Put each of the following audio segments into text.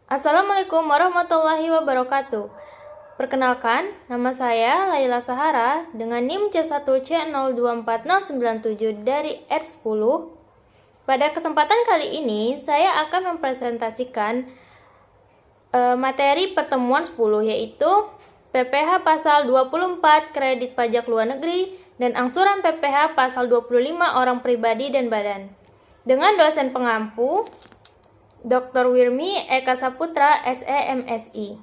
Assalamualaikum warahmatullahi wabarakatuh. Perkenalkan, nama saya Laila Sahara dengan NIM C1C024097 dari R10. Pada kesempatan kali ini, saya akan mempresentasikan materi pertemuan 10, yaitu PPh pasal 24 kredit pajak luar negeri dan angsuran PPh pasal 25 orang pribadi dan badan. Dengan dosen pengampu Dr. Wirmi Eka Saputra, SEMSI.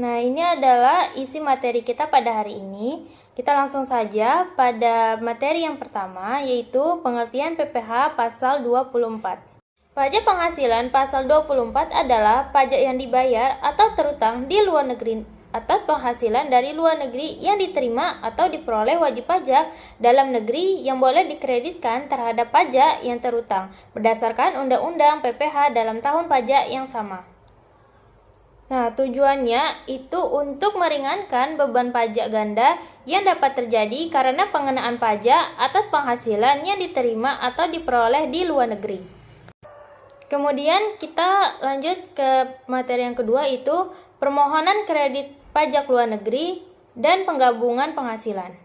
Nah, ini adalah isi materi kita pada hari ini. Kita langsung saja pada materi yang pertama, yaitu pengertian PPh pasal 24. Pajak penghasilan pasal 24 adalah pajak yang dibayar atau terutang di luar negeri atas penghasilan dari luar negeri yang diterima atau diperoleh wajib pajak dalam negeri yang boleh dikreditkan terhadap pajak yang terutang berdasarkan Undang-Undang PPh dalam tahun pajak yang sama. Nah, tujuannya itu untuk meringankan beban pajak ganda yang dapat terjadi karena pengenaan pajak atas penghasilan yang diterima atau diperoleh di luar negeri. Kemudian kita lanjut ke materi yang kedua, itu permohonan kredit pajak luar negeri dan penggabungan penghasilan.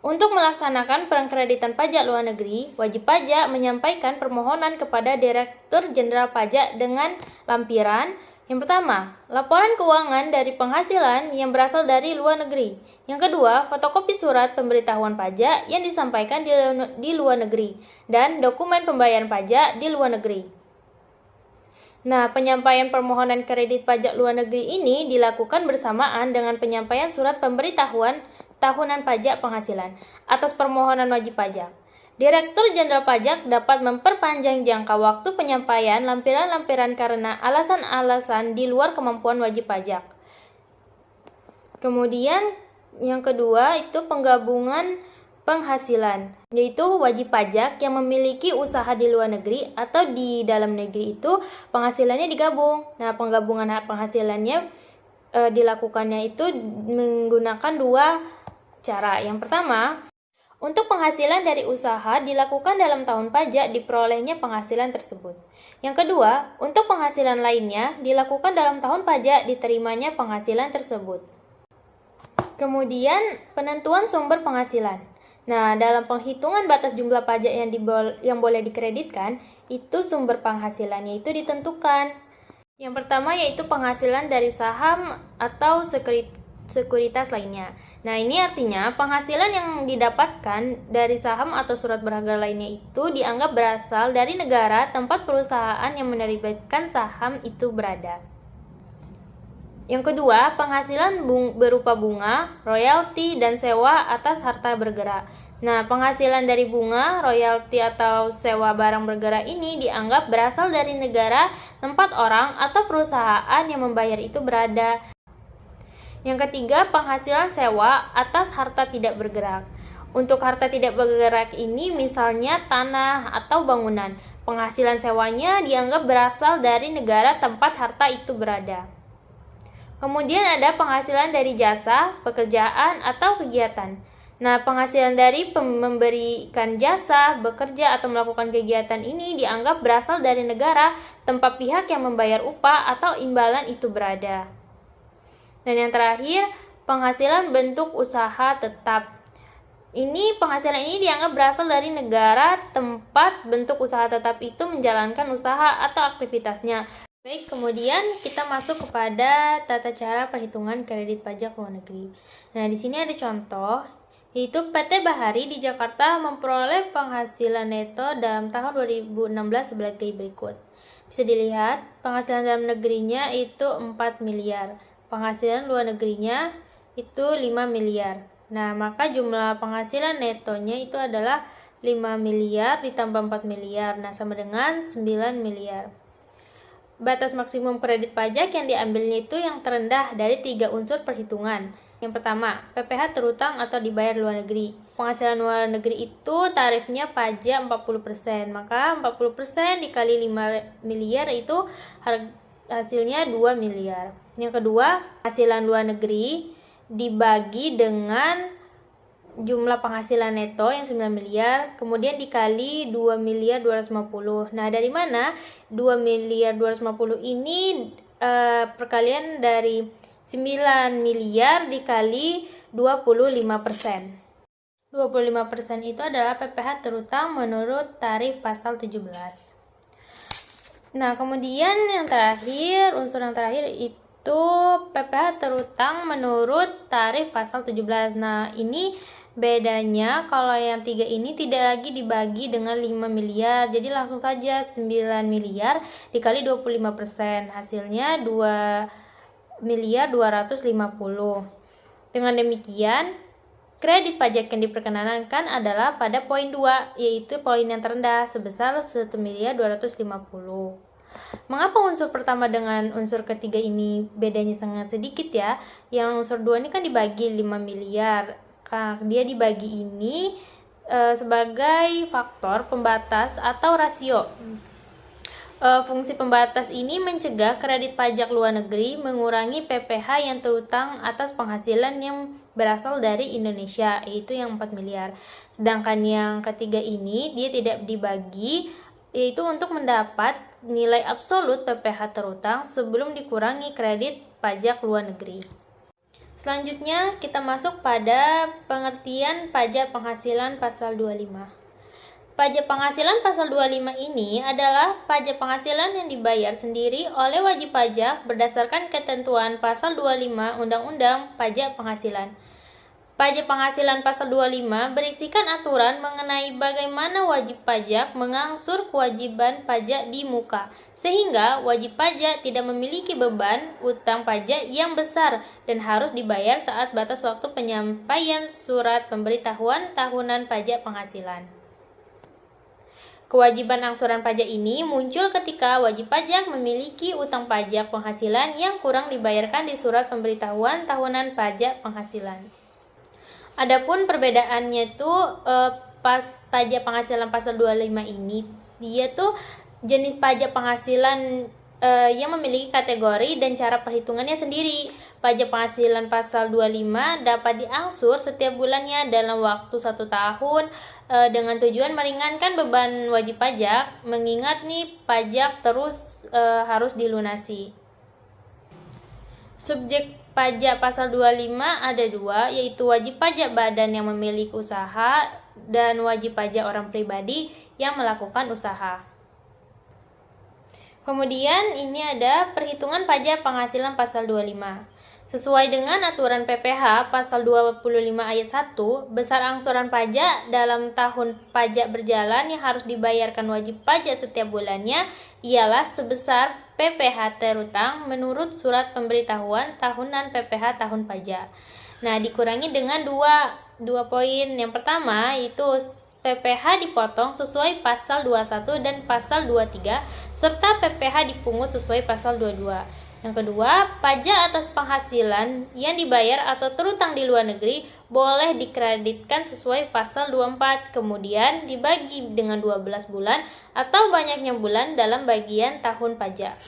Untuk melaksanakan pengkreditan pajak luar negeri, wajib pajak menyampaikan permohonan kepada Direktur Jenderal Pajak dengan lampiran. Yang pertama, laporan keuangan dari penghasilan yang berasal dari luar negeri. Yang kedua, fotokopi surat pemberitahuan pajak yang disampaikan di luar negeri dan dokumen pembayaran pajak di luar negeri. Nah, penyampaian permohonan kredit pajak luar negeri ini dilakukan bersamaan dengan penyampaian surat pemberitahuan tahunan pajak penghasilan atas permohonan wajib pajak. Direktur Jenderal Pajak dapat memperpanjang jangka waktu penyampaian lampiran-lampiran karena alasan-alasan di luar kemampuan wajib pajak. Kemudian yang kedua itu penggabungan penghasilan, yaitu wajib pajak yang memiliki usaha di luar negeri atau di dalam negeri itu penghasilannya digabung. Nah, penggabungan penghasilannya dilakukannya itu menggunakan dua cara. Yang pertama, untuk penghasilan dari usaha dilakukan dalam tahun pajak diperolehnya penghasilan tersebut. Yang kedua, untuk penghasilan lainnya dilakukan dalam tahun pajak diterimanya penghasilan tersebut. Kemudian, penentuan sumber penghasilan. Nah, dalam penghitungan batas jumlah pajak yang boleh dikreditkan, itu sumber penghasilannya itu ditentukan. Yang pertama yaitu penghasilan dari saham atau sekuritas lainnya. Nah, ini artinya penghasilan yang didapatkan dari saham atau surat berharga lainnya itu dianggap berasal dari negara tempat perusahaan yang menerbitkan saham itu berada. Yang kedua, penghasilan berupa bunga, royalti, dan sewa atas harta bergerak. Nah, penghasilan dari bunga, royalti, atau sewa barang bergerak ini dianggap berasal dari negara tempat orang atau perusahaan yang membayar itu berada. Yang ketiga, penghasilan sewa atas harta tidak bergerak. Untuk harta tidak bergerak ini misalnya tanah atau bangunan. Penghasilan sewanya dianggap berasal dari negara tempat harta itu berada. Kemudian ada penghasilan dari jasa, pekerjaan, atau kegiatan. Nah, penghasilan dari memberikan jasa, bekerja, atau melakukan kegiatan ini dianggap berasal dari negara tempat pihak yang membayar upah atau imbalan itu berada. Dan yang terakhir, penghasilan bentuk usaha tetap. Penghasilan ini dianggap berasal dari negara tempat bentuk usaha tetap itu menjalankan usaha atau aktivitasnya. Baik, kemudian kita masuk kepada tata cara perhitungan kredit pajak luar negeri. Nah, di sini ada contoh, yaitu PT Bahari di Jakarta memperoleh penghasilan neto dalam tahun 2016 sebagai berikut. Bisa dilihat, penghasilan dalam negerinya itu 4 miliar, penghasilan luar negerinya itu 5 miliar. Nah, maka jumlah penghasilan netonya itu adalah 5 miliar ditambah 4 miliar, nah sama dengan 9 miliar. Batas maksimum kredit pajak yang diambilnya itu yang terendah dari 3 unsur perhitungan. Yang pertama, PPh terutang atau dibayar luar negeri. Penghasilan luar negeri itu tarifnya pajak 40%, maka 40% dikali 5 miliar itu hasilnya 2 miliar. Yang kedua, penghasilan luar negeri dibagi dengan jumlah penghasilan neto yang 9 miliar, kemudian dikali 2 miliar 250. Nah, dari mana 2 miliar 250 ini perkalian dari 9 miliar dikali 25%. 25% itu adalah PPh terutang menurut tarif pasal 17. Nah, kemudian yang terakhir, unsur yang terakhir itu PPh terutang menurut tarif pasal 17. Nah, ini bedanya kalau yang 3 ini tidak lagi dibagi dengan 5 miliar. Jadi langsung saja 9 miliar dikali 25%. Hasilnya 2 miliar 250. Dengan demikian, kredit pajak yang diperkenankan adalah pada poin 2, yaitu poin yang terendah sebesar 1 miliar 250. Mengapa unsur pertama dengan unsur ketiga ini bedanya sangat sedikit ya? Yang unsur 2 ini kan dibagi 5 miliar. Dia dibagi ini sebagai faktor pembatas atau rasio. Fungsi pembatas ini mencegah kredit pajak luar negeri mengurangi PPh yang terutang atas penghasilan yang berasal dari Indonesia, yaitu yang 4 miliar. Sedangkan yang ketiga ini dia tidak dibagi, yaitu untuk mendapat nilai absolut PPh terutang sebelum dikurangi kredit pajak luar negeri. Selanjutnya kita masuk pada pengertian pajak penghasilan pasal 25. Pajak penghasilan pasal 25 ini adalah pajak penghasilan yang dibayar sendiri oleh wajib pajak berdasarkan ketentuan pasal 25 Undang-Undang Pajak Penghasilan. Pajak penghasilan pasal 25 berisikan aturan mengenai bagaimana wajib pajak mengangsur kewajiban pajak di muka, sehingga wajib pajak tidak memiliki beban utang pajak yang besar dan harus dibayar saat batas waktu penyampaian surat pemberitahuan tahunan pajak penghasilan. Kewajiban angsuran pajak ini muncul ketika wajib pajak memiliki utang pajak penghasilan yang kurang dibayarkan di surat pemberitahuan tahunan pajak penghasilan. Adapun perbedaannya itu pas pajak penghasilan pasal 25 ini, dia tuh jenis pajak penghasilan yang memiliki kategori dan cara perhitungannya sendiri. Pajak penghasilan pasal 25 dapat diangsur setiap bulannya dalam waktu 1 tahun dengan tujuan meringankan beban wajib pajak, mengingat nih pajak terus harus dilunasi. Subjek pajak pasal 25 ada 2, yaitu wajib pajak badan yang memiliki usaha dan wajib pajak orang pribadi yang melakukan usaha. Kemudian ini ada perhitungan pajak penghasilan pasal 25. Sesuai dengan aturan PPh pasal 25 ayat 1, besar angsuran pajak dalam tahun pajak berjalan yang harus dibayarkan wajib pajak setiap bulannya ialah sebesar PPh terutang menurut surat pemberitahuan tahunan PPh tahun pajak. Nah, dikurangi dengan dua poin. Yang pertama itu PPh dipotong sesuai pasal 21 dan pasal 23 serta PPh dipungut sesuai pasal 22. Yang kedua, pajak atas penghasilan yang dibayar atau terutang di luar negeri boleh dikreditkan sesuai pasal 24, kemudian dibagi dengan 12 bulan atau banyaknya bulan dalam bagian tahun pajak.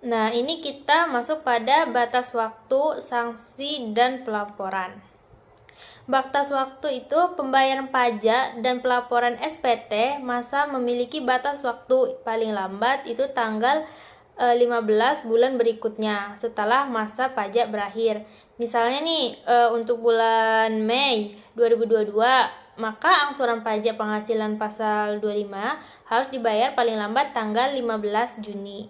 Nah, ini kita masuk pada batas waktu, sanksi, dan pelaporan. Batas waktu itu pembayaran pajak dan pelaporan SPT masa memiliki batas waktu paling lambat itu tanggal 15 bulan berikutnya setelah masa pajak berakhir. Misalnya nih untuk bulan Mei 2022, maka angsuran pajak penghasilan pasal 25 harus dibayar paling lambat tanggal 15 Juni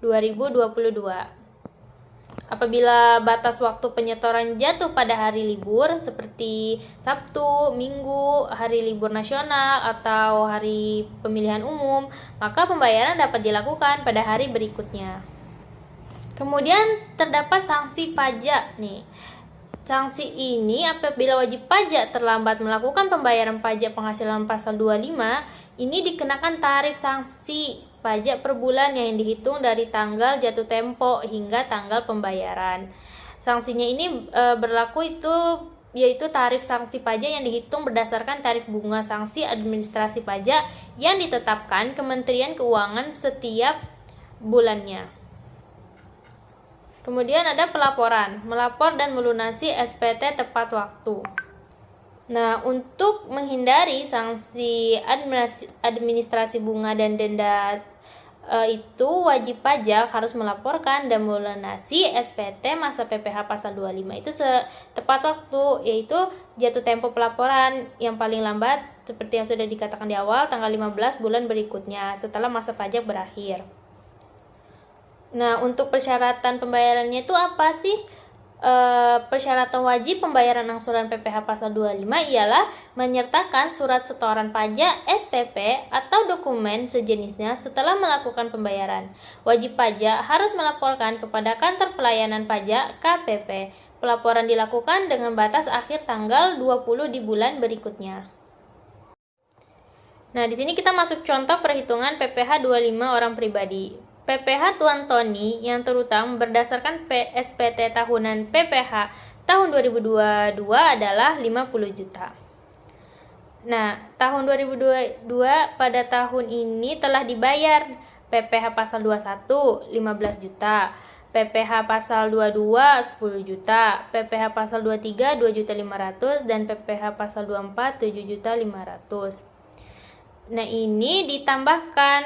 2022. Apabila batas waktu penyetoran jatuh pada hari libur seperti Sabtu, Minggu, hari libur nasional, atau hari pemilihan umum, maka pembayaran dapat dilakukan pada hari berikutnya. Kemudian terdapat sanksi pajak nih. Sanksi ini apabila wajib pajak terlambat melakukan pembayaran pajak penghasilan pasal 25, ini dikenakan tarif sanksi pajak per bulan yang dihitung dari tanggal jatuh tempo hingga tanggal pembayaran. Sanksinya ini berlaku yaitu tarif sanksi pajak yang dihitung berdasarkan tarif bunga sanksi administrasi pajak yang ditetapkan Kementerian Keuangan setiap bulannya. Kemudian ada pelaporan, melapor dan melunasi SPT tepat waktu. Nah, untuk menghindari sanksi administrasi bunga dan denda itu wajib pajak harus melaporkan dan melunasi SPT masa PPh pasal 25 itu tepat waktu, yaitu jatuh tempo pelaporan yang paling lambat seperti yang sudah dikatakan di awal tanggal 15 bulan berikutnya setelah masa pajak berakhir. Nah, untuk persyaratan pembayarannya itu apa sih? Persyaratan wajib pembayaran angsuran PPh pasal 25 ialah menyertakan surat setoran pajak SPP atau dokumen sejenisnya setelah melakukan pembayaran. Wajib pajak harus melaporkan kepada kantor pelayanan pajak KPP. Pelaporan dilakukan dengan batas akhir tanggal 20 di bulan berikutnya. Nah, di sini kita masuk contoh perhitungan PPh 25 orang pribadi. PPh Tuan Tony yang terutama berdasarkan SPT tahunan PPh tahun 2022 adalah 50 juta. Nah, tahun 2022 pada tahun ini telah dibayar PPh pasal 21 15 juta, PPh pasal 22 10 juta, PPh pasal 23 2.500.000 dan PPh pasal 24 7.500.000. Nah, ini dijumlahkan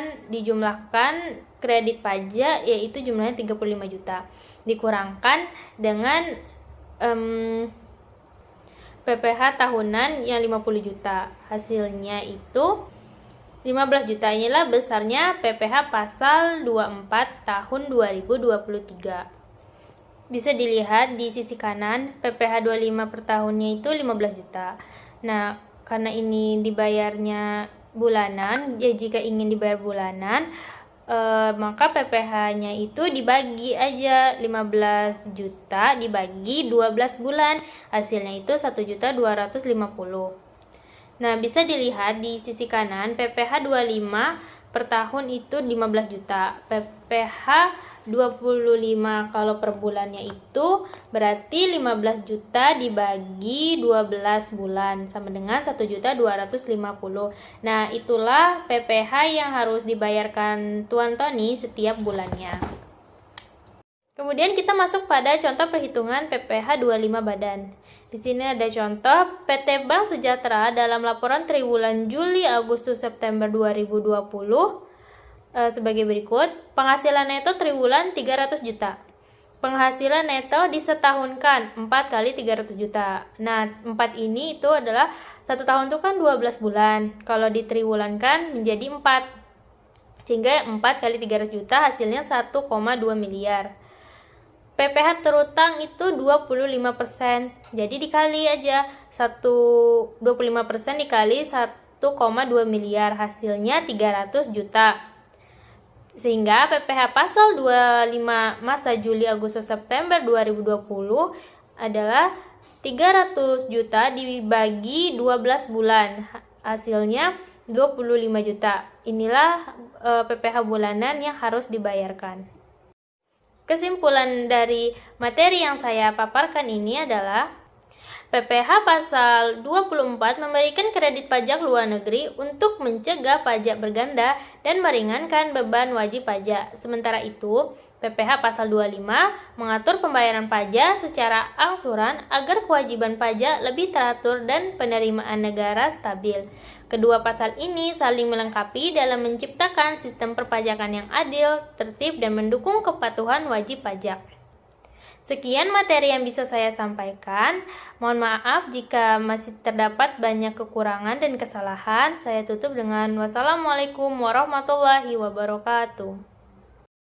kredit pajak yaitu jumlahnya 35 juta. Dikurangkan dengan PPh tahunan yang 50 juta. Hasilnya itu 15 juta. Inilah besarnya PPh pasal 24 tahun 2023. Bisa dilihat di sisi kanan, PPh 25 per tahunnya itu 15 juta. Nah, karena ini dibayarnya bulanan, ya jika ingin dibayar bulanan, maka PPh-nya itu dibagi aja 15 juta dibagi 12 bulan, hasilnya itu 1.250.000. Nah, bisa dilihat di sisi kanan, PPh 25 per tahun itu 15 juta, PPh 25 kalau per bulannya itu berarti 15 juta dibagi 12 bulan sama dengan 1.250.000. Nah, itulah PPh yang harus dibayarkan Tuan Tony setiap bulannya. Kemudian kita masuk pada contoh perhitungan PPh 25 badan. Di sini ada contoh PT Bank Sejahtera dalam laporan triwulan Juli, Agustus, September 2020 sebagai berikut. Penghasilan neto triwulan 300 juta. Penghasilan neto disetahunkan 4 kali 300 juta. Nah, 4 ini itu adalah 1 tahun itu kan 12 bulan. Kalau ditriwulankan menjadi 4. Sehingga 4 kali 300 juta hasilnya 1,2 miliar. PPh terutang itu 25%. Jadi dikali aja 25% dikali 1,2 miliar hasilnya 300 juta. Sehingga PPh pasal 25 masa Juli, Agustus, September 2020 adalah 300 juta dibagi 12 bulan. Hasilnya 25 juta. Inilah PPh bulanan yang harus dibayarkan. Kesimpulan dari materi yang saya paparkan ini adalah PPh pasal 24 memberikan kredit pajak luar negeri untuk mencegah pajak berganda dan meringankan beban wajib pajak. Sementara itu, PPh pasal 25 mengatur pembayaran pajak secara angsuran agar kewajiban pajak lebih teratur dan penerimaan negara stabil. Kedua pasal ini saling melengkapi dalam menciptakan sistem perpajakan yang adil, tertib, dan mendukung kepatuhan wajib pajak. Sekian materi yang bisa saya sampaikan. Mohon maaf jika masih terdapat banyak kekurangan dan kesalahan. Saya tutup dengan wassalamualaikum warahmatullahi wabarakatuh.